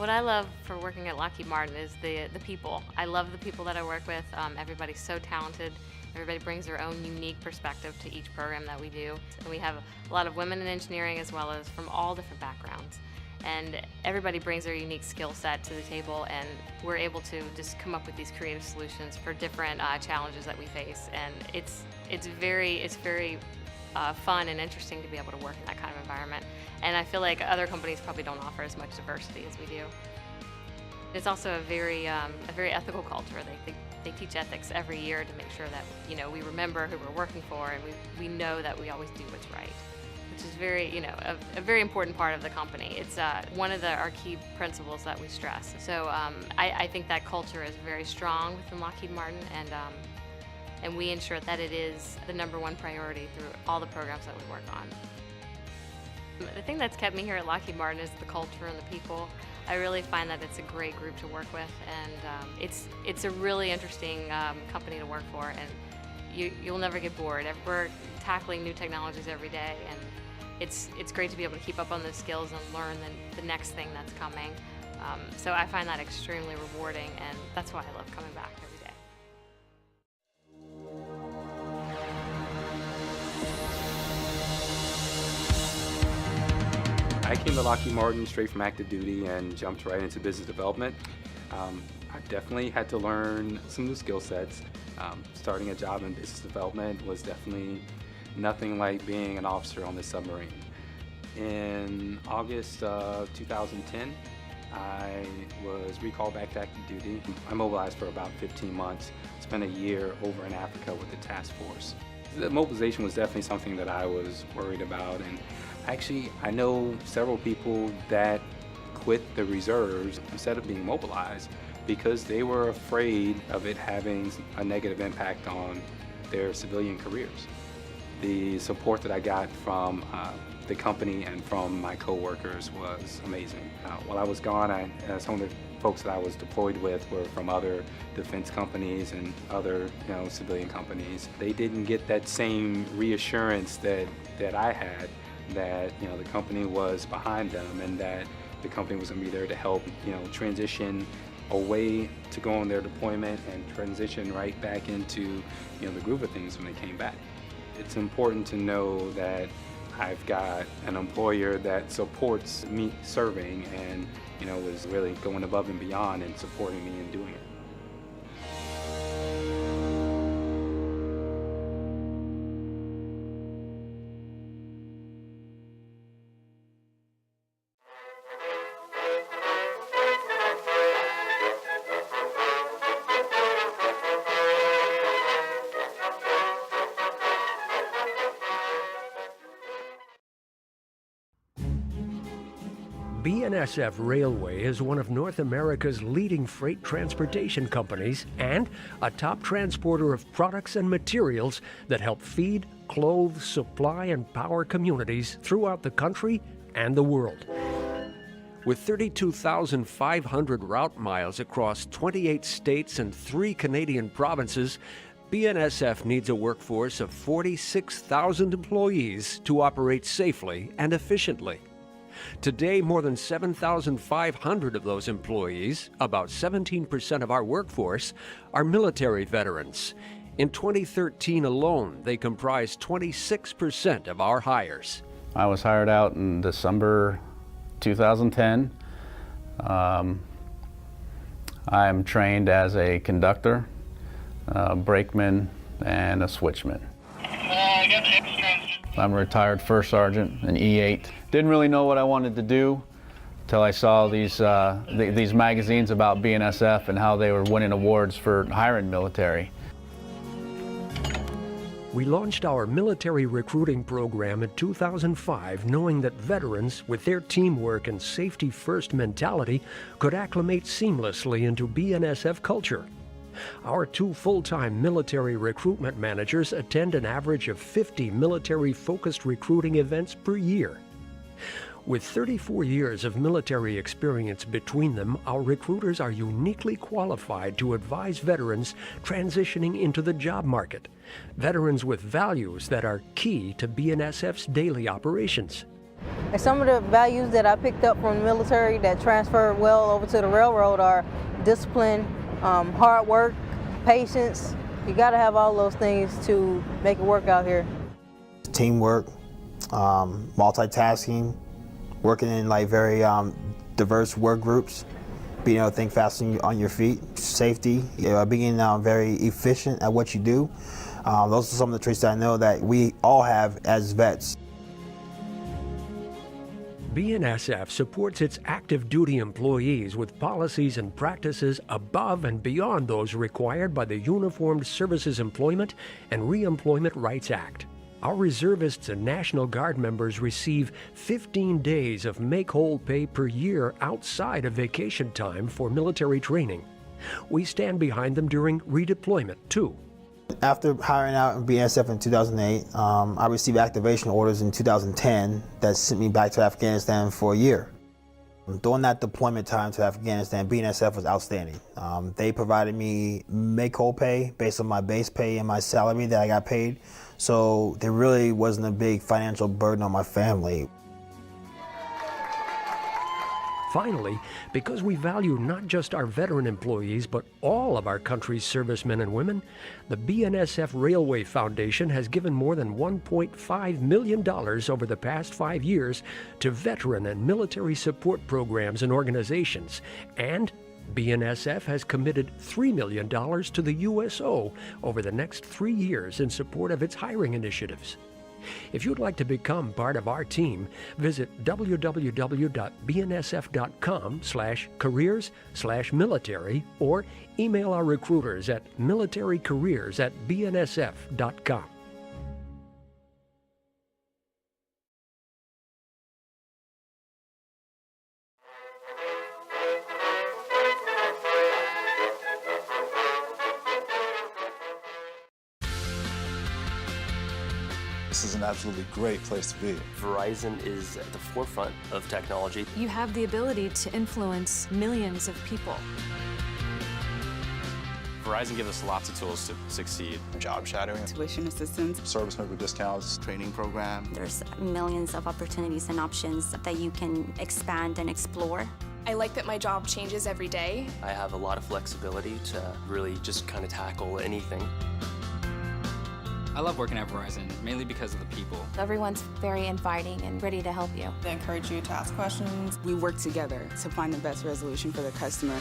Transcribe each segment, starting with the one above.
What I love for working at Lockheed Martin is the people. I love the people that I work with. Everybody's so talented. Everybody brings their own unique perspective to each program that we do. And we have a lot of women in engineering as well as from all different backgrounds. And everybody brings their unique skill set to the table, and we're able to just come up with these creative solutions for different challenges that we face. And it's very fun and interesting to be able to work in that kind of environment. And I feel like other companies probably don't offer as much diversity as we do. It's also a very ethical culture. They teach ethics every year to make sure that we remember who we're working for, and we know that we always do what's right, which is a very important part of the company. It's one of our key principles that we stress. So I think that culture is very strong within Lockheed Martin, and we ensure that it is the #1 priority through all the programs that we work on. The thing that's kept me here at Lockheed Martin is the culture and the people. I really find that it's a great group to work with, and it's a really interesting company to work for, and you'll never get bored. We're tackling new technologies every day, and it's great to be able to keep up on those skills and learn the next thing that's coming. So I find that extremely rewarding, and that's why I love coming back every day. I came to Lockheed Martin straight from active duty and jumped right into business development. I definitely had to learn some new skill sets. Starting a job in business development was definitely nothing like being an officer on the submarine. In August of 2010, I was recalled back to active duty. I mobilized for about 15 months, spent a year over in Africa with the task force. The mobilization was definitely something that I was worried about, and actually I know several people that quit the reserves instead of being mobilized because they were afraid of it having a negative impact on their civilian careers. The support that I got from the company and from my coworkers was amazing. While I was gone, some of the folks that I was deployed with were from other defense companies and other civilian companies. They didn't get that same reassurance that I had, that the company was behind them and that the company was going to be there to help transition away to go on their deployment and transition right back into the groove of things when they came back. It's important to know that I've got an employer that supports me serving and was really going above and beyond and supporting me in doing it. BNSF Railway is one of North America's leading freight transportation companies and a top transporter of products and materials that help feed, clothe, supply, and power communities throughout the country and the world. With 32,500 route miles across 28 states and 3 Canadian provinces, BNSF needs a workforce of 46,000 employees to operate safely and efficiently. Today, more than 7,500 of those employees, about 17% of our workforce, are military veterans. In 2013 alone, they comprised 26% of our hires. I was hired out in December 2010. I'm trained as a conductor, brakeman, and a switchman. I'm a retired first sergeant, an E8. Didn't really know what I wanted to do until I saw these magazines about BNSF and how they were winning awards for hiring military. We launched our military recruiting program in 2005, knowing that veterans, with their teamwork and safety-first mentality, could acclimate seamlessly into BNSF culture. Our 2 full-time military recruitment managers attend an average of 50 military-focused recruiting events per year. With 34 years of military experience between them, our recruiters are uniquely qualified to advise veterans transitioning into the job market, veterans with values that are key to BNSF's daily operations. And some of the values that I picked up from the military that transferred well over to the railroad are discipline, hard work, patience. You got to have all those things to make it work out here. Teamwork, multitasking, working in like very diverse work groups, being able to think fast on your feet, safety, being very efficient at what you do. Those are some of the traits that I know that we all have as vets. BNSF supports its active duty employees with policies and practices above and beyond those required by the Uniformed Services Employment and Reemployment Rights Act. Our reservists and National Guard members receive 15 days of make-whole pay per year outside of vacation time for military training. We stand behind them during redeployment, too. After hiring out in BNSF in 2008, I received activation orders in 2010 that sent me back to Afghanistan for a year. During that deployment time to Afghanistan, BNSF was outstanding. They provided me make-whole pay based on my base pay and my salary that I got paid, so there really wasn't a big financial burden on my family. Finally, because we value not just our veteran employees, but all of our country's servicemen and women, the BNSF Railway Foundation has given more than $1.5 million over the past 5 years to veteran and military support programs and organizations, and BNSF has committed $3 million to the USO over the next 3 years in support of its hiring initiatives. If you'd like to become part of our team, visit www.bnsf.com/careers/military or email our recruiters at militarycareers@bnsf.com. This is an absolutely great place to be. Verizon is at the forefront of technology. You have the ability to influence millions of people. Verizon gives us lots of tools to succeed. Job shadowing, tuition assistance, service member discounts, training program. There's millions of opportunities and options that you can expand and explore. I like that my job changes every day. I have a lot of flexibility to really just kind of tackle anything. I love working at Verizon, mainly because of the people. Everyone's very inviting and ready to help you. They encourage you to ask questions. We work together to find the best resolution for the customer.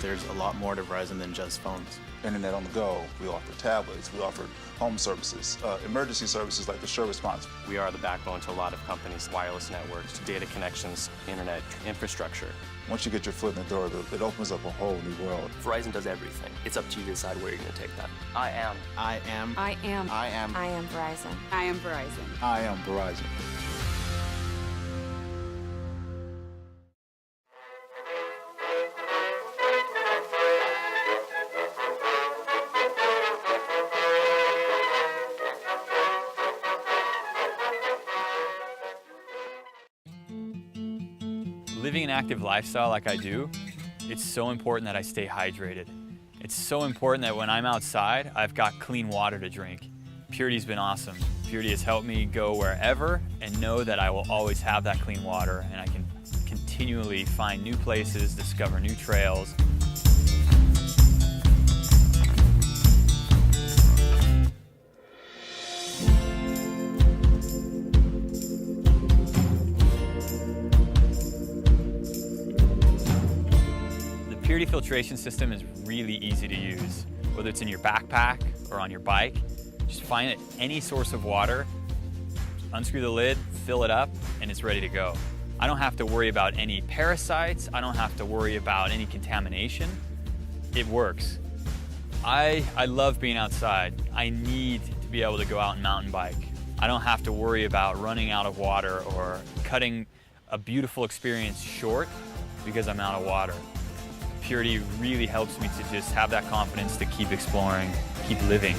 There's a lot more to Verizon than just phones. Internet on the go, we offer tablets, we offer home services, emergency services like the Sure Response. We are the backbone to a lot of companies, wireless networks, data connections, internet infrastructure. Once you get your foot in the door, it opens up a whole new world. Verizon does everything. It's up to you to decide where you're going to take that. I am. I am. I am. I am. I am Verizon. I am Verizon. I am Verizon. Living an active lifestyle like I do, it's so important that I stay hydrated. It's so important that when I'm outside, I've got clean water to drink. Puriti's been awesome. Purity has helped me go wherever and know that I will always have that clean water, and I can continually find new places, discover new trails. The Purity filtration system is really easy to use. Whether it's in your backpack or on your bike, just find any source of water, unscrew the lid, fill it up, and it's ready to go. I don't have to worry about any parasites. I don't have to worry about any contamination. It works. I love being outside. I need to be able to go out and mountain bike. I don't have to worry about running out of water or cutting a beautiful experience short because I'm out of water. Purity really helps me to just have that confidence to keep exploring, keep living.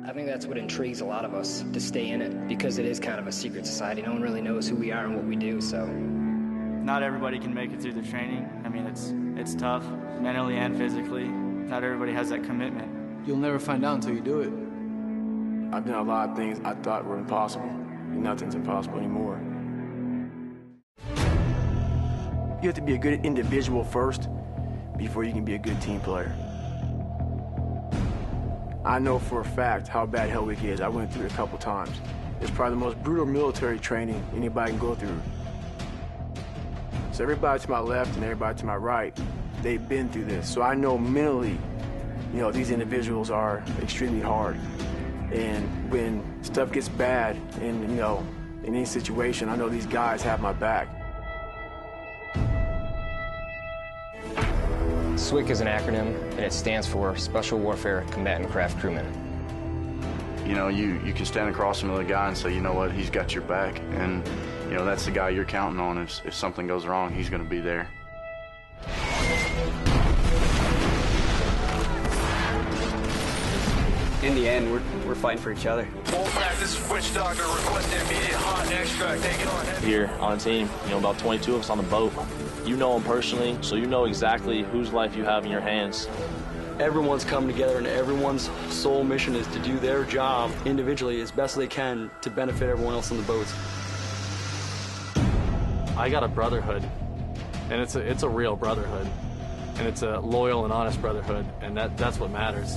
I think that's what intrigues a lot of us, to stay in it, because it is kind of a secret society. No one really knows who we are and what we do, so Not everybody can make it through the training. I mean, it's tough, mentally and physically. Not everybody has that commitment. You'll never find out until you do it. I've done a lot of things I thought were impossible, and nothing's impossible anymore. You have to be a good individual first before you can be a good team player. I know for a fact how bad Hell Week is. I went through it a couple times. It's probably the most brutal military training anybody can go through. So everybody to my left and everybody to my right, they've been through this. So I know mentally, you know, these individuals are extremely hard. And when stuff gets bad and, you know, in any situation, I know these guys have my back. SWCC is an acronym, and it stands for Special Warfare Combatant Craft Crewman. You know, you can stand across from another guy and say, you know what, he's got your back. And, you know, that's the guy you're counting on. If something goes wrong, he's going to be there. In the end, we're fighting for each other. This is Witch Doctor requesting immediate hot extract. Take it on. Here on a team, you know, about 22 of us on the boat. You know them personally, so you know exactly whose life you have in your hands. Everyone's coming together, and everyone's sole mission is to do their job individually as best they can to benefit everyone else on the boats. I got a brotherhood, and it's a real brotherhood, and it's a loyal and honest brotherhood, and that's what matters.